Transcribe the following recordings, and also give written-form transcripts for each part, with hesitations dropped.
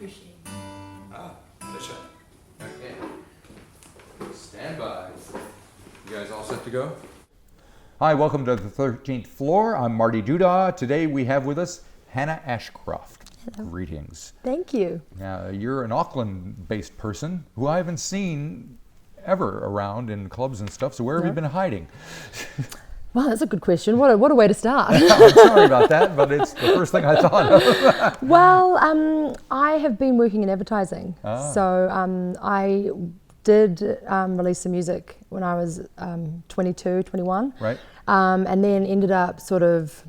machine. Pleasure. Okay. Stand by. You guys all set to go? Hi, welcome to the 13th floor. I'm Marty Duda. Today we have with us Hanna Ashcroft. Hello. Greetings. Thank you. Now, you're an Auckland-based person who I haven't seen ever around in clubs and stuff, so where have you been hiding? Well, that's a good question. What a way to start. I'm sorry about that, but it's the first thing I thought of. Well, I have been working in advertising. So I did release some music when I was 22, 21. Right. And then ended up sort of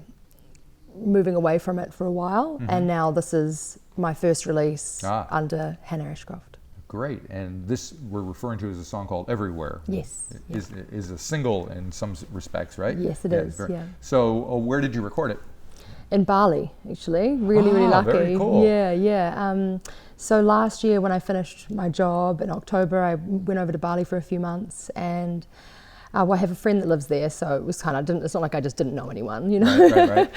moving away from it for a while. And now this is my first release under Hanna Ashcroft. Great, and this we're referring to as a song called Everywhere. Yes. Is a single in some respects, right? Yes, it is. Yeah. So where did you record it? In Bali, actually. Really lucky. Very cool. Yeah. So last year when I finished my job in October, I went over to Bali for a few months, and well, I have a friend that lives there, so it was kind of, it's not like I just didn't know anyone, you know. Right.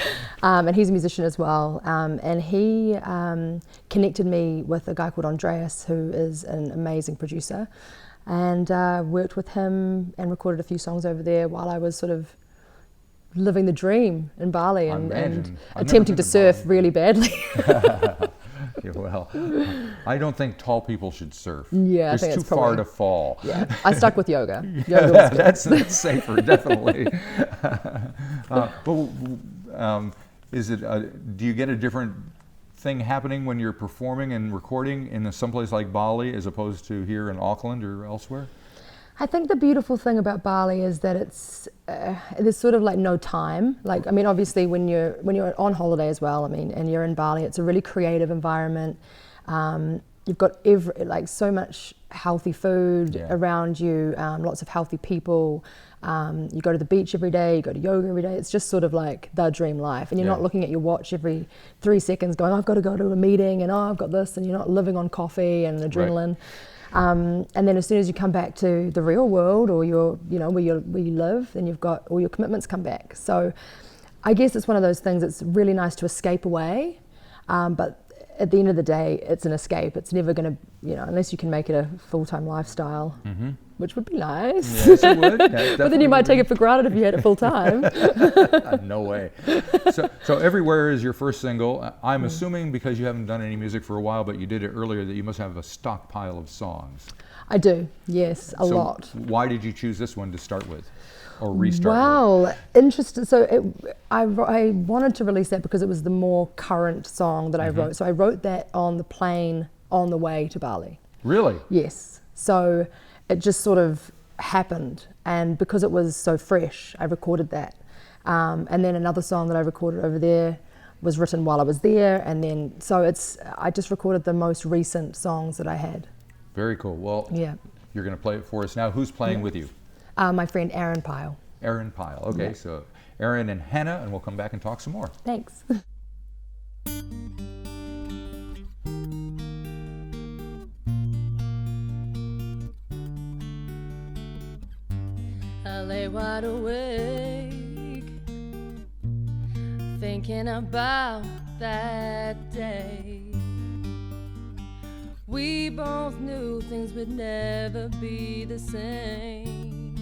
And he's a musician as well, and he connected me with a guy called Andreas, who is an amazing producer, and worked with him and recorded a few songs over there while I was sort of living the dream in Bali and attempting to surf really badly. Yeah, well, I don't think tall people should surf. Yeah, I think it's too far to fall. Yeah, I stuck with yoga. Yoga was good. That's safer, definitely. Is it? Do you get a different thing happening when you're performing and recording in someplace like Bali as opposed to here in Auckland or elsewhere? I think the beautiful thing about Bali is that there's sort of like no time. Like, I mean, obviously when you're on holiday as well, I mean, and you're in Bali, it's a really creative environment. You've got so much healthy food around you, lots of healthy people. You go to the beach every day, you go to yoga every day. It's just sort of like the dream life. And you're not looking at your watch every 3 seconds going, I've got to go to a meeting, and I've got this, and you're not living on coffee and adrenaline. Right. And then as soon as you come back to the real world, or where you live, then you've got all your commitments come back. So I guess it's one of those things. It's really nice to escape away, but at the end of the day, it's an escape. It's never going to, unless you can make it a full-time lifestyle, which would be nice. Yes, it would. Yeah, but then you might take it for granted if you had it full-time. No way. So Everywhere is your first single. I'm assuming because you haven't done any music for a while, but you did it earlier, that you must have a stockpile of songs. I do, yes, a lot. Why did you choose this one to start with? Or restart with? Interesting. So I wanted to release that because it was the more current song that I wrote. So I wrote that on the plane on the way to Bali. Really? Yes. So it just sort of happened, and because it was so fresh, I recorded that. And then another song that I recorded over there was written while I was there, and then I just recorded the most recent songs that I had. Very cool. Well, you're going to play it for us now. Who's playing with you? My friend Aaron Pyle. Aaron Pyle. Okay, so Aaron and Hanna, and we'll come back and talk some more. Thanks. I lay wide awake, thinking about that day. We both knew things would never be the same.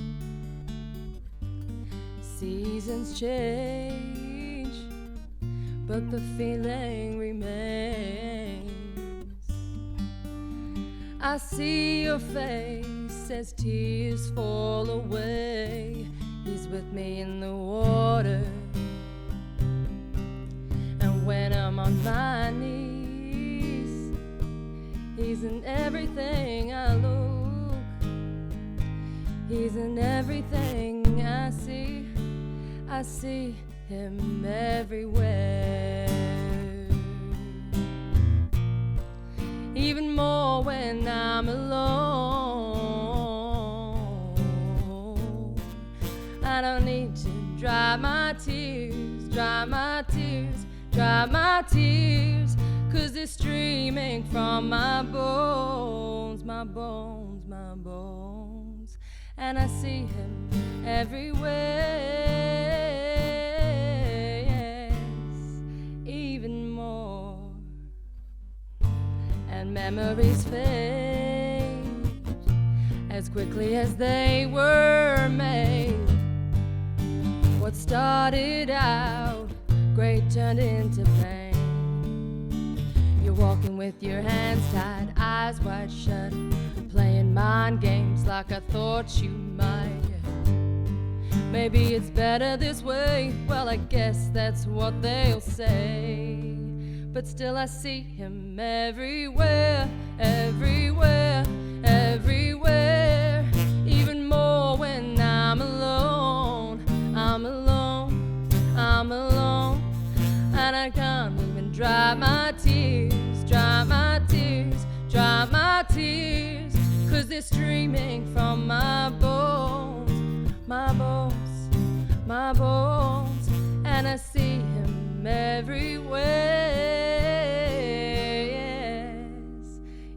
Seasons change, but the feeling remains. I see your face as tears fall away. He's with me in the water, and when I'm on my knees, he's in everything I look. He's in everything I see. I see him everywhere. Even more when I'm alone. I don't need to dry my tears, dry my tears, dry my tears, 'cause they're streaming from my bones, my bones, my bones. And I see him everywhere. Yes, even more. memories fade as quickly as they were made. What started out great turned into pain. You're walking with your hands tied, eyes wide shut, playing mind games like I thought you might. Maybe it's better this way, well I guess that's what they'll say. But still I see him everywhere, everywhere, everywhere. Even more when I'm alone, I'm alone, I'm alone. And I can't even dry my tears, dry my tears, dry my tears. 'Cause they're streaming from my bones, my bones, my bones. And I see him everywhere.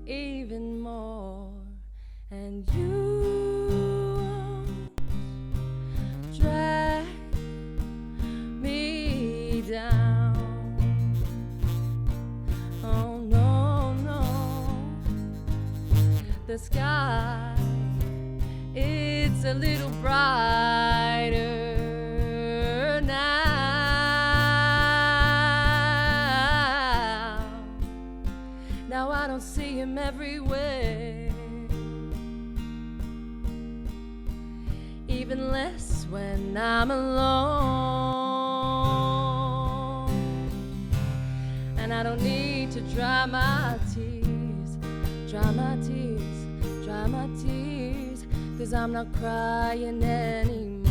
Even more, and you won't drag me down. Oh no, no. The sky, it's a little brighter now. Now I don't see him everywhere, even less when I'm alone. And I don't need to dry my tears, dry my tears, dry my tears. 'Cause I'm not crying anymore.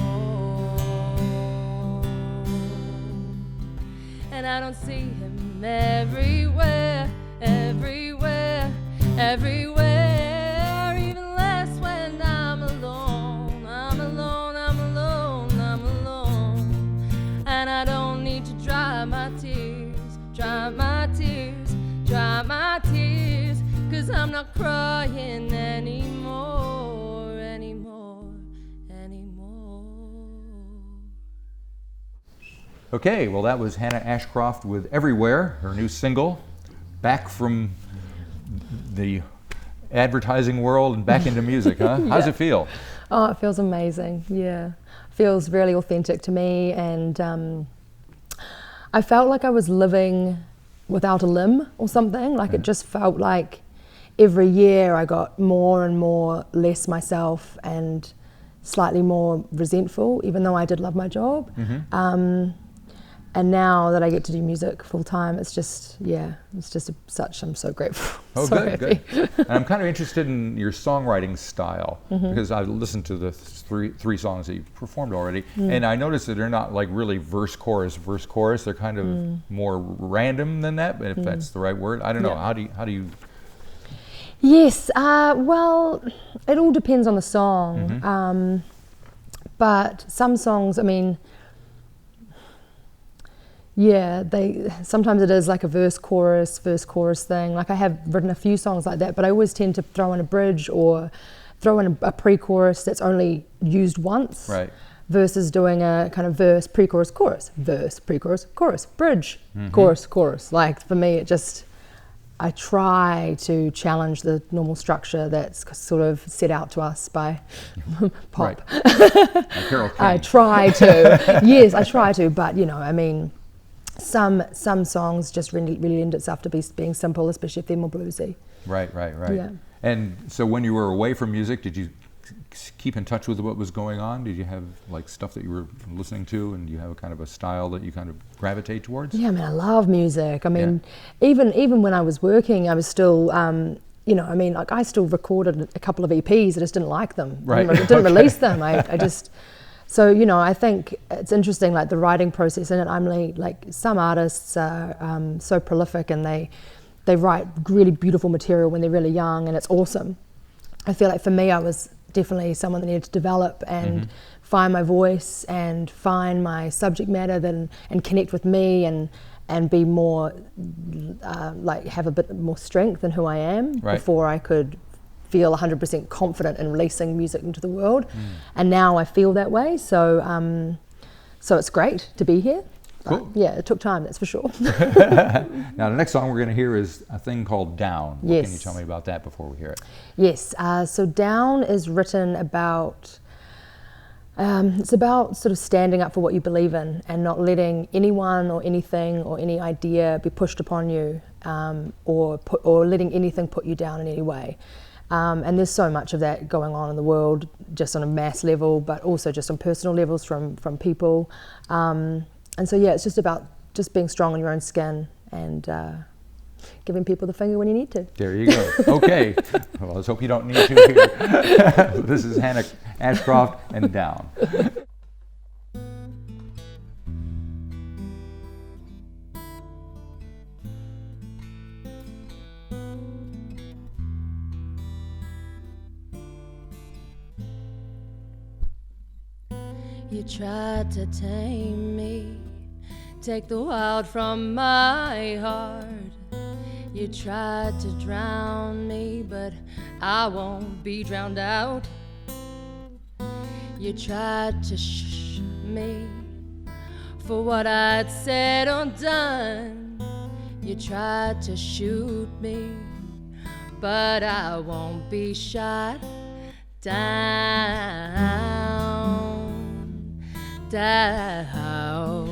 And I don't see him everywhere, everywhere, everywhere. Even less when I'm alone, I'm alone, I'm alone, I'm alone. And I don't need to dry my tears, dry my tears, dry my tears. 'Cause I'm not crying anymore, anymore, anymore. Okay, well that was Hanna Ashcroft with Everywhere, her new single, back from the advertising world and back into music, huh? How's it feel? Oh, it feels amazing, yeah. Feels really authentic to me, and I felt like I was living without a limb or something. Like it just felt like every year I got more and more less myself and slightly more resentful, even though I did love my job. And now that I get to do music full time, it's just, yeah, it's just I'm so grateful. Oh, so good, happy. good. And I'm kind of interested in your songwriting style, because I've listened to the three songs that you've performed already, and I noticed that they're not like really verse, chorus. They're kind of more random than that, if that's the right word. I don't know. Yeah. How do you? Yes, well, it all depends on the song. But some songs, I mean, yeah, sometimes it is like a verse chorus thing. Like I have written a few songs like that, but I always tend to throw in a bridge or throw in a pre-chorus that's only used once, Right. versus doing a kind of verse, pre-chorus, chorus, verse, pre-chorus, chorus, bridge, chorus, chorus. Like for me, I try to challenge the normal structure that's sort of set out to us by pop. Right. Carole King. I try to, yes, I try to, but you know, I mean, some songs just really lend itself to being simple, especially if they're more bluesy. Right. Yeah. And so when you were away from music, did you keep in touch with what was going on? Did you have like stuff that you were listening to, and do you have a kind of a style that you kind of gravitate towards? Yeah, I mean, I love music. I mean, even when I was working, I was still, you know, I mean, like I still recorded a couple of EPs. I just didn't like them. Right. I didn't release them. I just, so, you know, I think it's interesting, like the writing process in it. I'm like some artists are so prolific, and they write really beautiful material when they're really young, and it's awesome. I feel like for me, I was definitely someone that needed to develop and find my voice and find my subject matter and connect with me and be more like have a bit more strength in who I am before I could feel 100% confident in releasing music into the world. And now I feel that way, so so it's great to be here. Cool. yeah, it took time, that's for sure. Now, the next song we're going to hear is a thing called Down. What Yes. can you tell me about that before we hear it? Yes, so Down is written about, it's about sort of standing up for what you believe in and not letting anyone or anything or any idea be pushed upon you, or letting anything put you down in any way. And there's so much of that going on in the world, just on a mass level, but also just on personal levels from people. And so yeah, it's just about just being strong in your own skin and giving people the finger when you need to. There you go. Okay. Well, let's hope you don't need to here. This is Hanna Ashcroft and Down. You tried to tame me, take the wild from my heart. You tried to drown me, but I won't be drowned out. You tried to shh me for what I'd said or done. You tried to shoot me, but I won't be shot down. Down,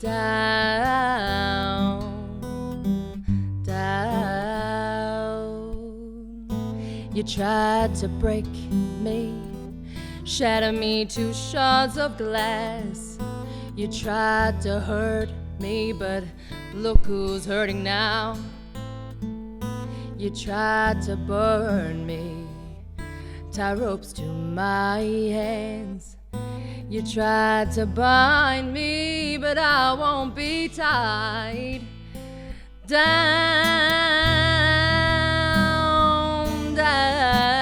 down, down. You tried to break me, shatter me to shards of glass. You tried to hurt me, but look who's hurting now. You tried to burn me, tie ropes to my hands. You tried to bind me, but I won't be tied down, down,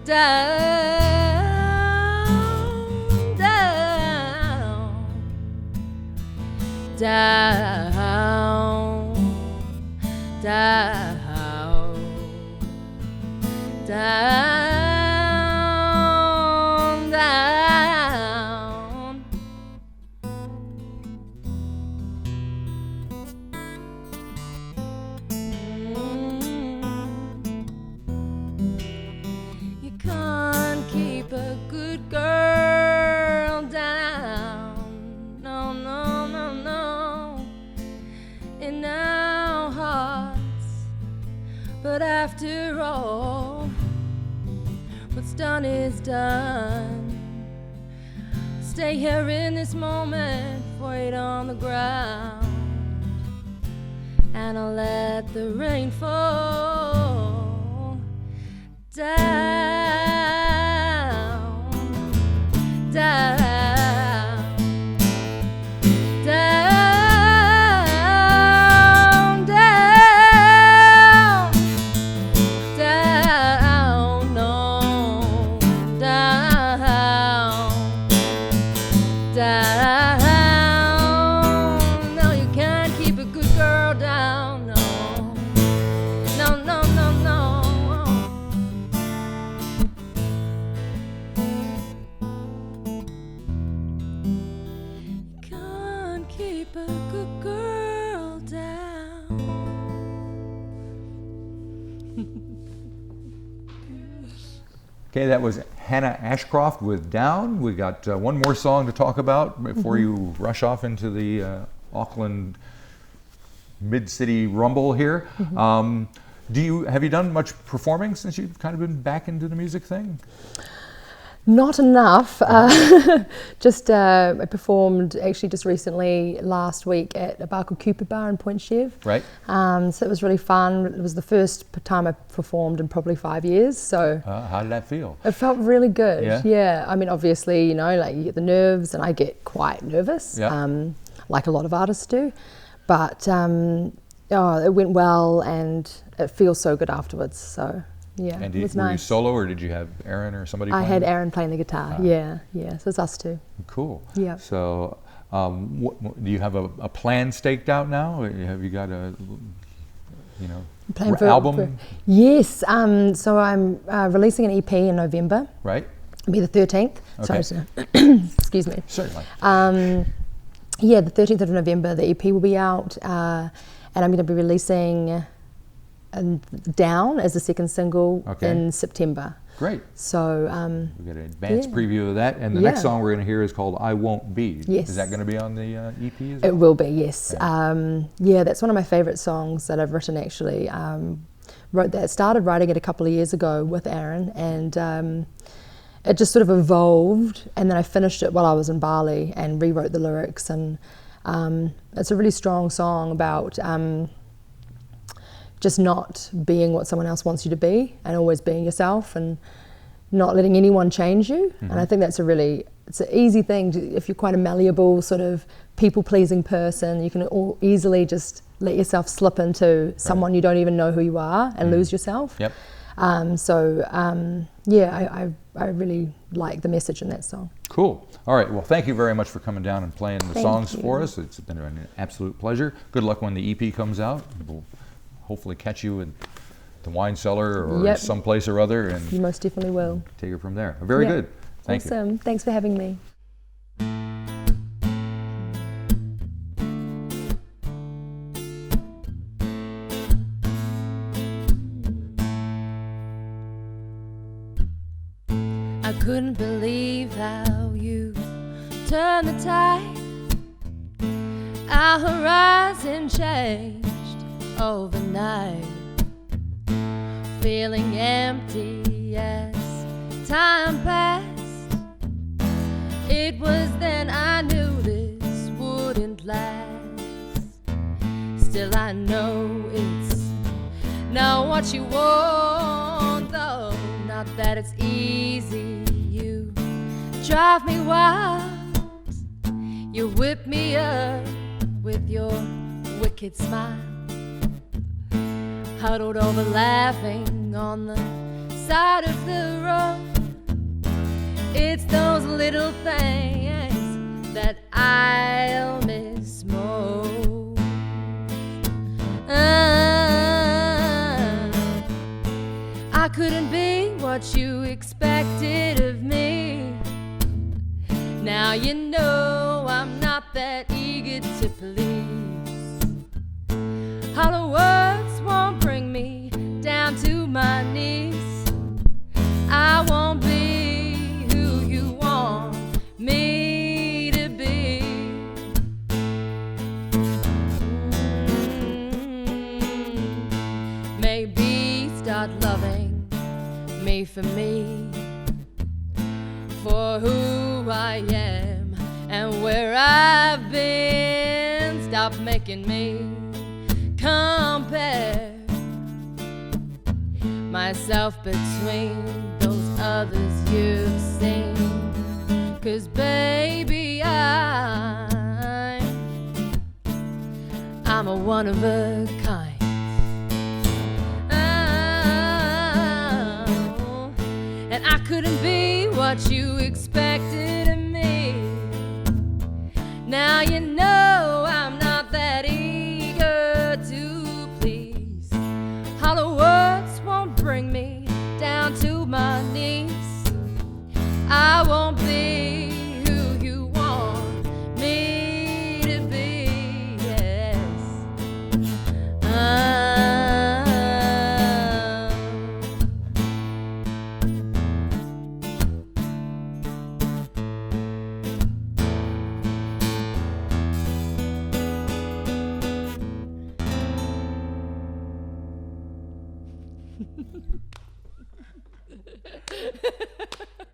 down, down, down, down, down. But after all, what's done is done. Stay here in this moment, wait on the ground, and I'll let the rain fall down, down, down. Okay, that was Hanna Ashcroft with Down. We got one more song to talk about before you rush off into the Auckland mid-city rumble here. Have you done much performing since you've kind of been back into the music thing? Not enough. Just I performed actually just recently last week at a bar called Cupid Bar in Point Chev. Right. So it was really fun. It was the first time I performed in probably 5 years. So how did that feel? it felt really good. Yeah? I mean, obviously, you know, like you get the nerves, and I get quite nervous, like a lot of artists do. But it went well, and it feels so good afterwards. So. Yeah, and it was were nice. you solo, or did you have Aaron or somebody I playing? had Aaron playing the guitar, yeah, so it's us two. Cool. Yeah. So do you have a plan staked out now? Or have you got a, album? Yes, so I'm releasing an EP in November. Right. It'll be the 13th. Okay. Sorry, excuse me. Certainly. Yeah, the 13th of November, the EP will be out, and I'm going to be releasing Down as the second single in September. Great. So We got an advanced preview of that, and the next song we're going to hear is called "I Won't Be." Yes. Is that going to be on the EP as well? It will be, yes. Okay. Yeah, that's one of my favourite songs that I've written actually. Started writing it a couple of years ago with Aaron, and it just sort of evolved, and then I finished it while I was in Bali and rewrote the lyrics, and it's a really strong song about just not being what someone else wants you to be and always being yourself and not letting anyone change you. And I think that's it's an easy thing if you're quite a malleable sort of people-pleasing person, you can easily just let yourself slip into someone you don't even know who you are and lose yourself. Yep. I really like the message in that song. Cool. All right. Well, thank you very much for coming down and playing the songs for us. It's been an absolute pleasure. Good luck when the EP comes out. We'll hopefully catch you in the wine cellar or someplace or other, and you most definitely will. Take it from there. Very good. Thank you. Awesome. Thanks for having me. I couldn't believe how you turned the tide. Our horizon changed overnight, feeling empty as time passed. It was then I knew this wouldn't last. Still I know it's not what you want, though. Not that it's easy. You drive me wild. You whip me up with your wicked smile. Huddled over laughing on the side of the road. It's those little things that I'll miss most. I couldn't be what you expected of me. Now you know I'm not that eager to please. Hollow words won't bring me down to my knees. I won't be who you want me to be. Maybe start loving me for me, for who I am and where I've been. Stop making me compare myself between those others you've seen. 'Cause baby, I'm a one of a kind. And I couldn't be what you expected of me. Now you know I'm not that eager to please. Hollow words won't bring me down to my knees. I won't be who you want me to be, yes.